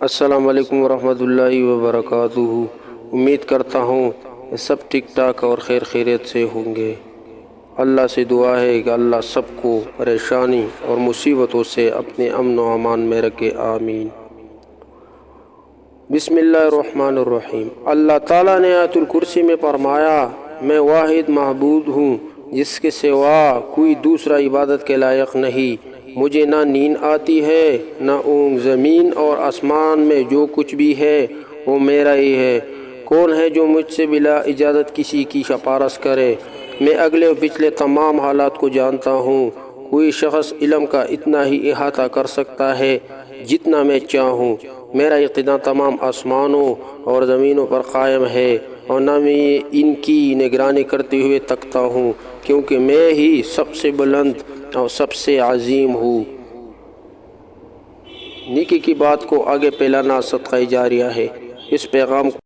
السلام علیکم ورحمۃ اللہ وبرکاتہ۔ امید کرتا ہوں کہ سب ٹھیک ٹھاک اور خیر خیریت سے ہوں گے۔ اللہ سے دعا ہے کہ اللہ سب کو پریشانی اور مصیبتوں سے اپنے امن و امان میں رکھے، آمین۔ بسم اللہ الرحمن الرحیم۔ اللہ تعالیٰ نے آیت الکرسی میں فرمایا، میں واحد معبود ہوں جس کے سوا کوئی دوسرا عبادت کے لائق نہیں۔ مجھے نہ نیند آتی ہے نہ اونگ۔ زمین اور آسمان میں جو کچھ بھی ہے وہ میرا ہی ہے۔ کون ہے جو مجھ سے بلا اجازت کسی کی سفارش کرے؟ میں اگلے و پچھلے تمام حالات کو جانتا ہوں۔ کوئی شخص علم کا اتنا ہی احاطہ کر سکتا ہے جتنا میں چاہوں۔ میرا اقتدار تمام آسمانوں اور زمینوں پر قائم ہے اور نہ میں ان کی نگرانی کرتے ہوئے تکتا ہوں، کیونکہ میں ہی سب سے بلند اور سب سے عظیم ہوں۔ نیکی کی بات کو آگے پھیلانا صدقہ جاریہ ہے۔ اس پیغام